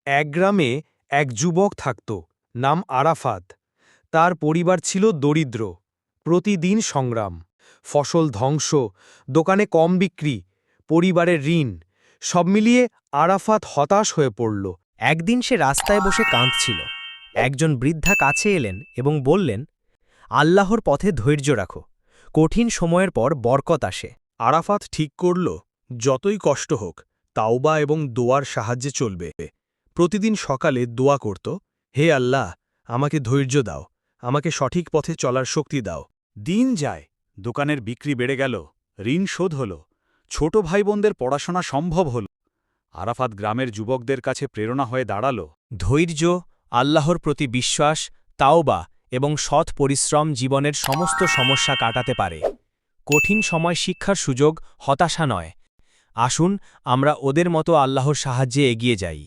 এক গ্রামে এক যুবক থাকত, নাম আরাফাত। তার পরিবার ছিল দরিদ্র। প্রতিদিন সংগ্রাম, ফসল ধ্বংস, দোকানে কম বিক্রি, পরিবারের ঋণ, সব মিলিয়ে আরাফাত হতাশ হয়ে পড়ল। একদিন সে রাস্তায় বসে কাঁদছিল। একজন বৃদ্ধা কাছে এলেন এবং বললেন, আল্লাহর পথে ধৈর্য রাখো, কঠিন সময়ের পর বরকত আসে। আরাফাত ঠিক করল, যতই কষ্ট হোক তাওবা এবং দোয়ার সাহায্যে চলবে। প্রতিদিন সকালে দোয়া করত, হে আল্লাহ, আমাকে ধৈর্য দাও, আমাকে সঠিক পথে চলার শক্তি দাও। দিন যায়, দোকানের বিক্রি বেড়ে গেল, ঋণ শোধ হল, ছোট ভাই বোনদের পড়াশোনা সম্ভব হল। আরাফাত গ্রামের যুবকদের কাছে প্রেরণা হয়ে দাঁড়াল। ধৈর্য, আল্লাহর প্রতি বিশ্বাস, তাওবা এবং সৎ পরিশ্রম জীবনের সমস্ত সমস্যা কাটাতে পারে। কঠিন সময় শিক্ষার সুযোগ, হতাশা নয়। আসুন আমরা ওদের মতো আল্লাহর সাহায্যে এগিয়ে যাই।